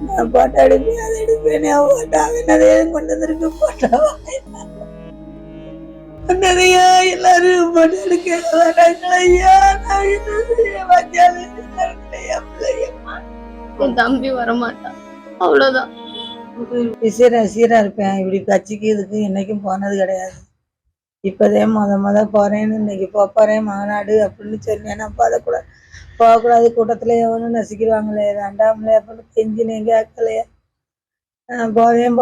நான் போட்டோ எடுப்பேன், அதை எடுப்பேன், போட்டோ அவன் கொண்டு வந்திருக்கு போட்டோ நிறையா எல்லாரும் போட்டோ எடுக்க வராங்களையா. நான் என்ன செய்ய வச்சாலும் பிள்ளையம்மா என் தம்பி வரமாட்டான், அவ்வளவுதான். ரசிகரா இருப்பேன். இப்படி கட்சிக்கு இதுக்கு என்னைக்கும் போனது கிடையாது. இப்போதே முத போறேன்னு இன்னைக்கு போறேன் மாநாடு அப்படின்னு சொன்னேன். நான் போகக்கூடாது கூட்டத்துல எவனும் நசிக்கிறாங்களே ரெண்டாமலே அப்படின்னு கெஞ்சினேன், கேட்கலையே. போவேன்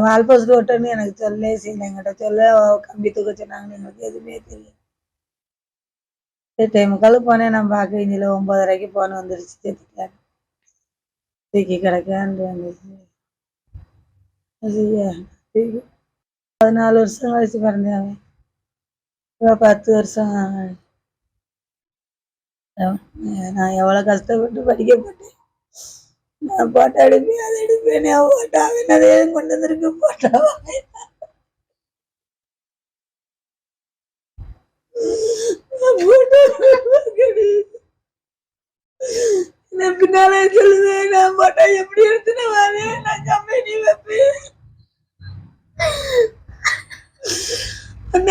வால்போஸ்ட் ஓட்டன்னு எனக்கு சொல்லவே செய்யல. என்கிட்ட சொல்ல கம்பி தூக்க சொன்னாங்கன்னு எங்களுக்கு எதுவுமே தெரியும். 8:45 போனேன். நான் பார்க்க இஞ்சில 9:30 போன வந்துருச்சு. சேர்த்துட்டேன் தூக்கி கிடக்கான்னு வந்துச்சு. 14 வருஷம் கழிச்சு பிறந்தேன். 10 வருஷம் நான் எவ்வளவு கஷ்டப்பட்டு படிக்கப்பட்டேன். நான் போட்டோ எடுப்பேன், அதை எடுப்பேன், போட்டோ அவன் கொண்டு வந்திருக்கு போட்டோ. பின்னாலே சொல்லுவேன், நான் போட்டோ எப்படி எடுத்துன்னு வரேன், நான் கம்பெனி வைப்பேன்.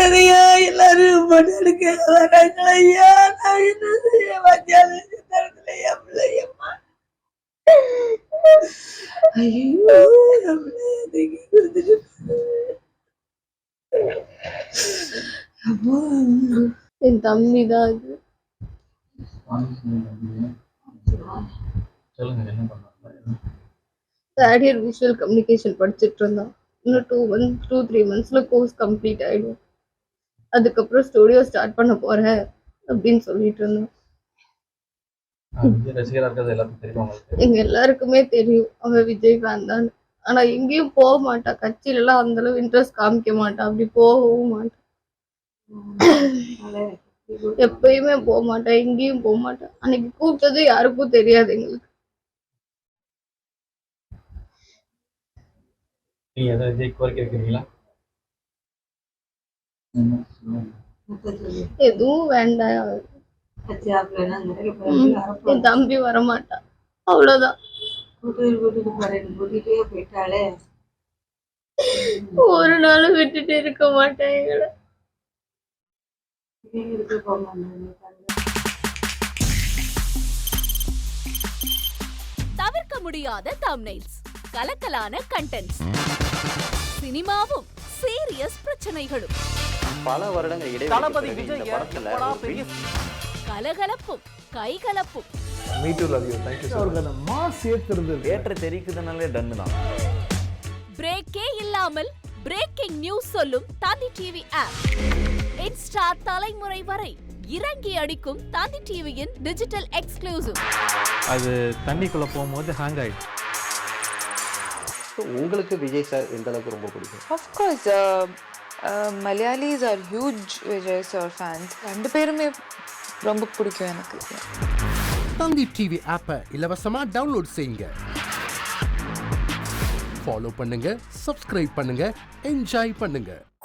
நிறையா எல்லாரும் போட்டோ எடுக்க வராங்களையா. நான் என்ன செய்ய வச்சாலும் சித்தரத்துலையா பிள்ளையம்மா. ஐயோ என் தம்பி தான் அது. தேர்ட் இயர் விஷுவல் கம்யூனிகேஷன் படிச்சுட்டு இருந்தான். இன்னும் 2-3 monthsல கோர்ஸ் கம்ப்ளீட் ஆயிடும். அதுக்கப்புறம் ஸ்டுடியோ ஸ்டார்ட் பண்ண போறேன் அப்படின்னு சொல்லிட்டு இருந்தோம். எங்க எல்லாருக்குமே தெரியும் அவன் விஜய் ஃபேன் தான். ஆனா எங்கேயும் போக மாட்டான், கட்சியில எல்லாம் அந்த அளவு இன்ட்ரெஸ்ட் காமிக்க மாட்டான், அப்படி போகவும் மாட்டான். எப்பயுமே போக மாட்டான், எங்கேயும் போக மாட்டான். அன்னைக்கு கூப்பிட்டது யாருக்கும் தெரியாது எங்களுக்கு. எதுவும் வேண்டாம், என் தம்பி வரமாட்டான், அவ்வளவுதான். ஒரு நாளும் விட்டுட்டு இருக்க மாட்டேன் எங்களை. தவிர்க்க முடியாத தம்ப்நெயில்ஸ், கலக்கலான கண்டென்ட்ஸ், சினிமாவும் சீரியஸ் பிரச்சனைகளும், பல வருடங்கள் தளபதி விஜய் கலகலப்பும் கைகலப்பும். Me too love you. Thank you sir. Mass ஏற்ற தெரிக்குதுனாலே டன் தான். பிரேக்கே இல்லாமல் பிரேக்கிங் நியூஸ் சொல்லும் தந்தி டிவி ஆப். இன்ஸ்டா தலைமுறை வரை இறங்கி அடிக்கும் தந்தி டிவியின் டிஜிட்டல் எக்ஸ்க்ளூசிவ். அது தண்ணிக்குள்ள போகும்போது ஹேங் ஆயிடுச்சு. உங்களுக்கு விஜய் சார் எந்த அளவுக்கு ரொம்ப பிடிக்கும்? Of course, Malayalis are huge Vijay sir fans. ரெண்டு பேருமே ரொம்ப பிடிக்கும் எனக்கு. தந்தி டிவி ஆப்பை இலவசமா டவுன்லோட் செய்யுங்க. ஃபாலோ பண்ணுங்க, சப்ஸ்கிரைப் பண்ணுங்க, என்ஜாய் பண்ணுங்க.